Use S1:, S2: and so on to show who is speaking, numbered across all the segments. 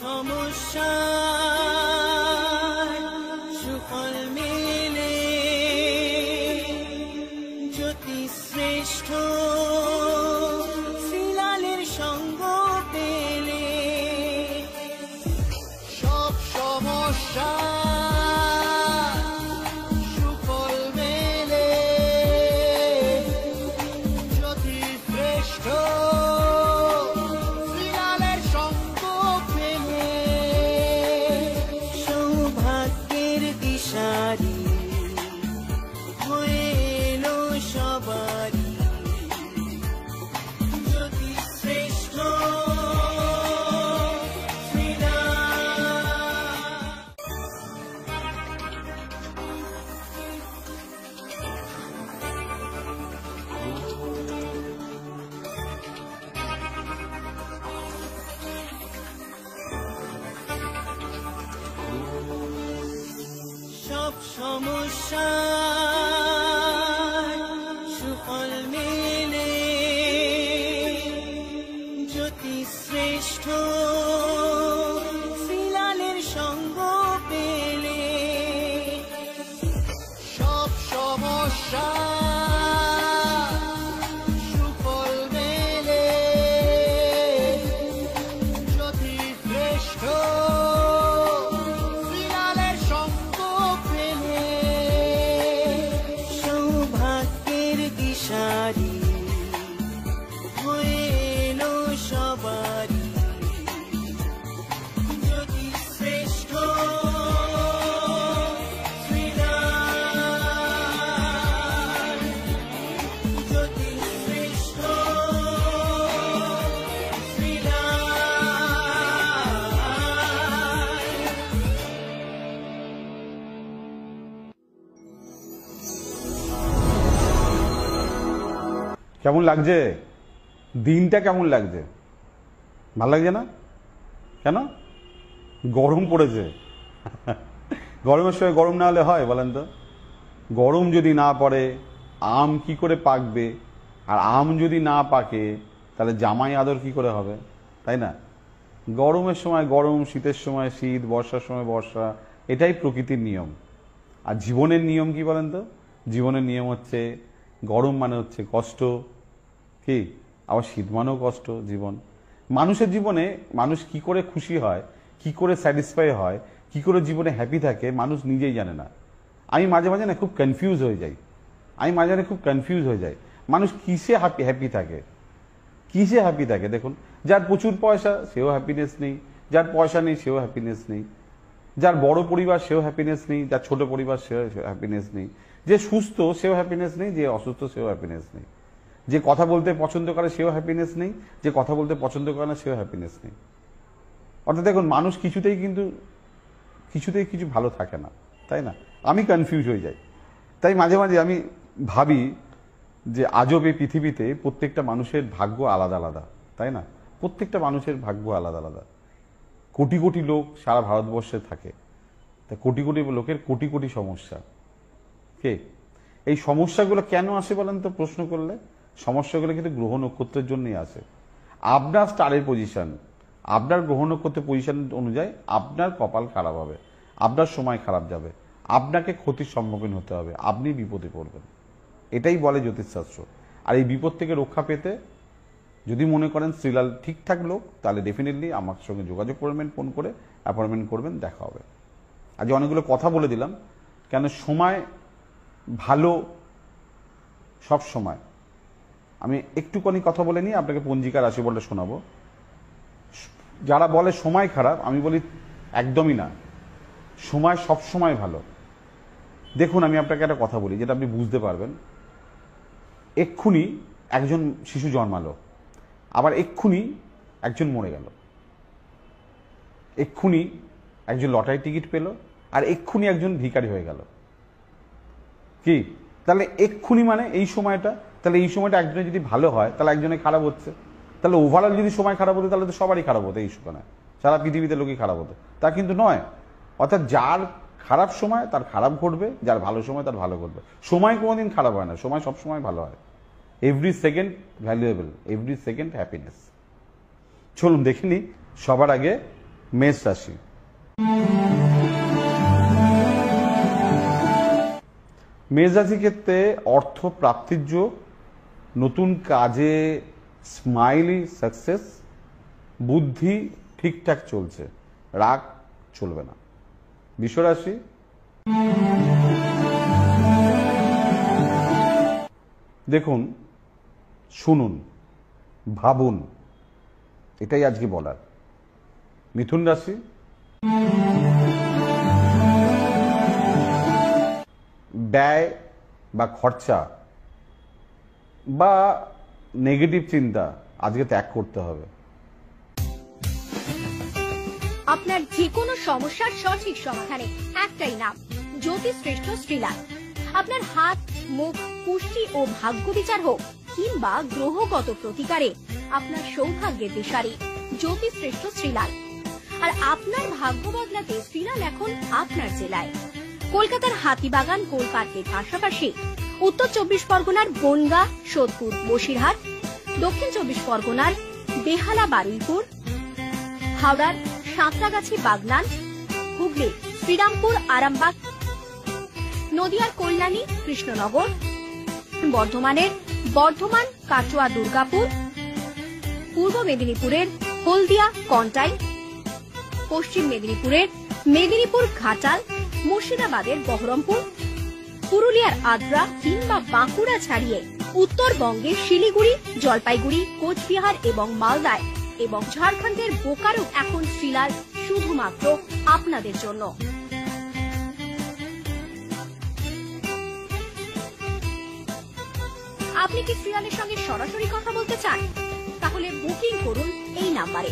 S1: সমস্যা সুফল মেলে জ্যোতি শ্রেষ্ঠ শ্রীলালের সঙ্গ পেলে সব সমস্যা সুফল মেলে জ্যোতি শ্রেষ্ঠ শ্রীলালের সঙ্গ পেলে সৌভাগ্যের দিশারি হয়ে এলো সবারই জ্যোতি শ্রেষ্ঠ সব সমস্যা সুফল মেলে জ্যোতি শ্রেষ্ঠ শ্রীলালের সঙ্গ পেলে সব সমস্যা সুফল মেলে জ্যোতি শ্রেষ্ঠ শ্রীলালের সঙ্গ পেলে সৌভাগ্যের দিশারি হয়ে এলো সবারই জ্যোতি শ্রেষ্ঠ শ্রীলাল জ্যোতি শ্রেষ্ঠ শ্রীলাল
S2: কেমন লাগছে? দিনটা কেমন লাগছে? ভালো লাগছে না? কেন? গরম পড়েছে। গরমের সময় গরম না হলে হয় বলেন তো? গরম যদি না পড়ে আম কি করে পাকবে? আর আম যদি না পাকে তাহলে জামাই আদর কি করে হবে? তাই না? গরমের সময় গরম, শীতের সময় শীত, বর্ষার সময় বর্ষা, এটাই প্রকৃতির নিয়ম। আর জীবনের নিয়ম কি বলেন তো? জীবনের নিয়ম হচ্ছে গরম মানে হচ্ছে কষ্ট, কি আবার শীত মানেও কষ্ট। জীবন, মানুষের জীবনে মানুষ কি করে খুশি হয়, কি করে স্যাটিসফাই হয়, কি করে জীবনে হ্যাপি থাকে, মানুষ নিজেই জানে না। আমি মাঝে মাঝে না খুব কনফিউজ হয়ে যাই। মানুষ কিসে হ্যাপি থাকে, কিসে হ্যাপি থাকে? দেখুন, যার প্রচুর পয়সা সেও হ্যাপিনেস নেই, যার পয়সা নেই সেও হ্যাপিনেস নেই, যার বড় পরিবার সেও হ্যাপিনেস নেই, যার ছোট পরিবার সেও হ্যাপিনেস নেই, যে সুস্থ সেও হ্যাপিনেস নেই, যে অসুস্থ সেও হ্যাপিনেস নেই, যে কথা বলতে পছন্দ করে সেও হ্যাপিনেস নেই, যে কথা বলতে পছন্দ করে না সেও হ্যাপিনেস নেই। অর্থাৎ দেখুন, মানুষ কিছুতেই কিছু ভালো থাকে না, তাই না? আমি কনফিউজ হয়ে যাই। তাই মাঝে মাঝে আমি ভাবি যে আজব এই পৃথিবীতে প্রত্যেকটা মানুষের ভাগ্য আলাদা আলাদা, তাই না? প্রত্যেকটা মানুষের ভাগ্য আলাদা আলাদা। কোটি কোটি লোক সারা ভারতবর্ষে থাকে, তা কোটি কোটি লোকের কোটি কোটি সমস্যা। এই সমস্যাগুলো কেন আসে বলেন তো? প্রশ্ন করলে সমস্যাগুলো কিন্তু গ্রহ নক্ষত্রের জন্যই আসে। আপনার স্টারের পজিশন, আপনার গ্রহ নক্ষত্রের পজিশন অনুযায়ী আপনার কপাল খারাপ হবে, আপনার সময় খারাপ যাবে, আপনাকে ক্ষতির সম্মুখীন হতে হবে, আপনি বিপদে পড়বেন। এটাই বলে জ্যোতিষশাস্ত্র। আর এই বিপদ থেকে রক্ষা পেতে যদি মনে করেন শ্রীলাল ঠিকঠাক লোক, তাহলে ডেফিনেটলি আমার সঙ্গে যোগাযোগ করবেন, ফোন করে অ্যাপয়েন্টমেন্ট করবেন, দেখা হবে। আজ অনেকগুলো কথা বলে দিলাম, কেন সময় ভালো সব সময়। আমি একটুখানি কথা বলে নিয়ে আপনাকে পঞ্জিকার রাশিফলটা শোনাবো। যারা বলে সময় খারাপ, আমি বলি একদমই না, সময় সব সময় ভালো। দেখুন, আমি আপনাকে একটা কথা বলি যেটা আপনি বুঝতে পারবেন। এক্ষুনি একজন শিশু জন্মালো, আবার এক্ষুনি একজন মরে গেল, এক্ষুনি একজন লটারি টিকিট পেল, আর এক্ষুনি একজন ভিখারি হয়ে গেল। কি তাহলে এক্ষুনি মানে এই সময়টা, তাহলে এই সময়টা একজনের যদি ভালো হয় তাহলে একজনের খারাপ হচ্ছে, তাহলে ওভারঅল যদি সময় খারাপ হতো তাহলে তো সবারই খারাপ হতো, এই সময় সারা পৃথিবীতে লোকই খারাপ হতো, তা কিন্তু নয়। অর্থাৎ যার খারাপ সময় তার খারাপ ঘটবে, যার ভালো সময় তার ভালো ঘটবে। সময় কোনোদিন খারাপ হয় না, সময় সবসময় ভালো হয়। Every second valuable, every second happiness. চলুন দেখিনি সবার আগে মেষ রাশি। মেষ রাশির ক্ষেত্রে অর্থ প্রাপ্তির যোগ, নতুন কাজে স্মাইলি সাকসেস, বুদ্ধি ঠিকঠাক চলছে, রাগ চলবে না। বৃষ রাশি। দেখুন, শুনুন, ভাবুন, এটাই আজকে বলার। মিথুন রাশি। ব্যয় বা খরচা বা নেগেটিভ চিন্তা আজকে ত্যাগ করতে হবে।
S3: আপনার যে কোনো সমস্যার সঠিক সমাধানে একটাই নাম, জ্যোতিশ্রেষ্ঠ শ্রীলাল। আপনার হাত, মুখ, পুষ্টি ও ভাগ্য বিচার হোক কিংবা গ্রহগত প্রতিকারে আপনার সৌভাগ্যের দিশারি জ্যোতিশ্রেষ্ঠ শ্রীলাল। আর আপনার ভাগ্য বদলাতে শ্রীলাল এখন আপনার জেলায়। কলকাতার হাতিবাগান কোলপার্কের পাশাপাশি উত্তর 24 পরগনার বনগাঁ, সোদপুর, বসিরহাট, দক্ষিণ 24 পরগনার বেহালা, বারুইপুর, হাওড়ার সাঁতরাগাছি, বাগনান, হুগলি শ্রীরামপুর, আরামবাগ, নদিয়ার কল্যাণী, কৃষ্ণনগর, বর্ধমানের বর্ধমান, কাটোয়া, দুর্গাপুর, পূর্ব মেদিনীপুরের হলদিয়া, কন্টাই, পশ্চিম মেদিনীপুরের মেদিনীপুর, ঘাটাল, মুর্শিদাবাদের বহরমপুর, পুরুলিয়ার আদ্রা কিংবা বাঁকুড়া ছাড়িয়ে উত্তরবঙ্গের শিলিগুড়ি, জলপাইগুড়ি, কোচবিহার এবং মালদায় এবং ঝাড়খণ্ডের বোকারো এখন শ্রীলাল শুধুমাত্র আপনাদের জন্য। আপনি কি শ্রীলালের সঙ্গে সরাসরি কথা বলতে চান? তাহলে বুকিং করুন এই নাম্বারে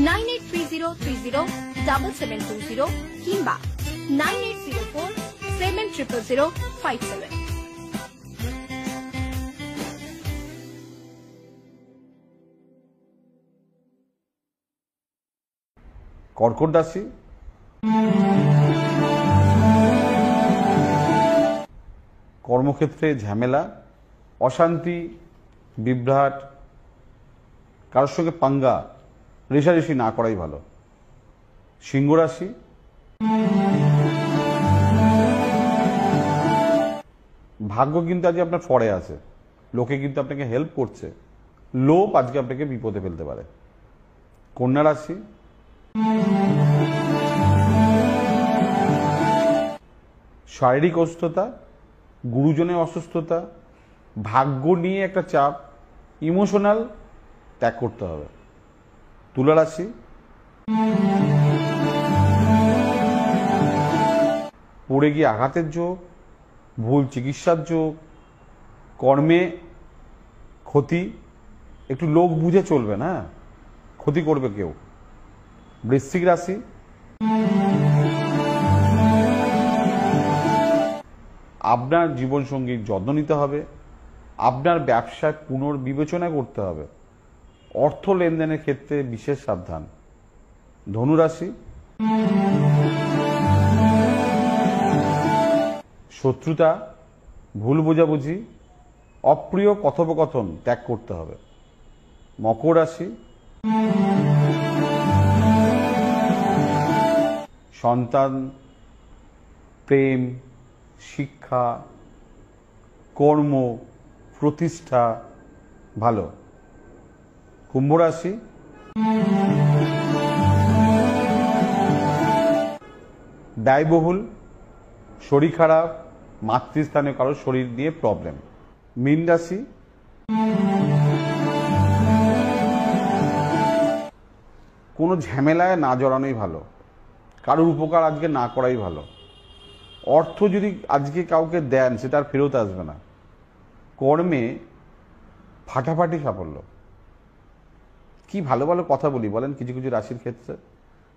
S3: 9830307720 কিংবা 9804700057।
S2: কর্কট রাশি। কর্মক্ষেত্রে ঝামেলা, অশান্তি, বিভ্রাট, কারোর সঙ্গে পাঙ্গা রেষারেষি না করাই ভালো। সিংহ রাশি। ভাগ্য কিন্তু আজকে আপনার ফরে আছে, লোকে কিন্তু আপনাকে হেল্প করছে, লোভ আজকে আপনাকে বিপদে ফেলতে পারে। কন্যা রাশি। শারীরিক অসুস্থতা, গুরুজনের অসুস্থতা, ভাগ্য নিয়ে একটা চাপ, ইমোশনাল ত্যাগ করতে হবে। তুলা রাশি। পড়ে গিয়ে আঘাতের যোগ, ভুল চিকিৎসার যোগ, কর্মে ক্ষতি, একটু লোক বুঝে চলবে না, ক্ষতি করবে কেউ। বৃশ্চিক রাশি। আপনার জীবনসঙ্গীর যত্ন নিতে হবে, আপনার ব্যবসায় পুনর্বিবেচনা করতে হবে, অর্থ লেনদেনের ক্ষেত্রে বিশেষ সাবধান। ধনুরাশি। শত্রুতা, ভুল বোঝাবুঝি, অপ্রিয় কথোপকথন ত্যাগ করতে হবে। মকর রাশি। সন্তান, প্রেম, শিক্ষা, কর্ম, প্রতিষ্ঠা ভালো। কুম্ভ রাশি। ব্যয়বহুল, শরীর খারাপ, মাতৃস্থানে কারো শরীর নিয়ে প্রবলেম। মীন রাশি। কোনো ঝামেলায় না জড়ানোই ভালো, কারোর উপকার আজকে না করাই ভালো। অর্থ যদি আজকে কাউকে দেন সেটা আর ফেরত আসবে না। কর্মে ফাটাফাটি সাফল্য। কি ভালো ভালো কথা বলি বলেন কিছু কিছু রাশির ক্ষেত্রে,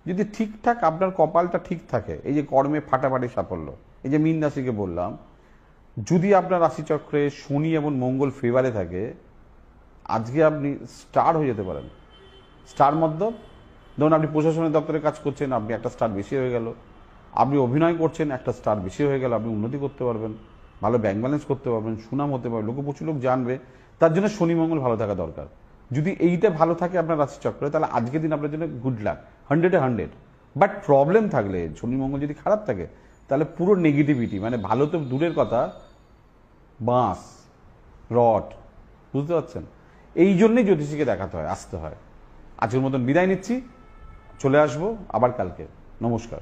S2: যদি ঠিকঠাক আপনার কপালটা ঠিক থাকে, এই যে কর্মে ফাটাফাটি সাফল্য। এই যে মীন রাশিকে বললাম, যদি আপনার রাশিচক্রে শনি এবং মঙ্গল ফেভারে থাকে, আজকে আপনি স্টার হয়ে যেতে পারেন। স্টার মতলব, ধরুন আপনি প্রশাসনের দপ্তরে কাজ করছেন, আপনি একটা স্টার বেশি হয়ে গেল। আপনি অভিনয় করছেন, একটা স্টার বেশি হয়ে গেল, আপনি উন্নতি করতে পারবেন, ভালো ব্যাংক ব্যালেন্স করতে পারবেন, সুনাম হতে পারবে, লোকে প্রচুর লোক জানবে। তার জন্য শনি মঙ্গল ভালো থাকা দরকার। যদি এইটা ভালো থাকে আপনার রাশিচক্রে, তাহলে আজকের দিন আপনার জন্য গুড লাক, 100-এ 100। বাট প্রবলেম থাকলে, শনি মঙ্গল যদি খারাপ থাকে, তাহলে পুরো নেগেটিভিটি, মানে ভালো তো দূরের কথা, বাঁশ রড, বুঝতে পারছেন? এই জন্যই জ্যোতিষীকে দেখাতে হয়, আসতে হয়। আজকের মতন বিদায় নিচ্ছি, চলে আসবো আবার কালকে। নমস্কার।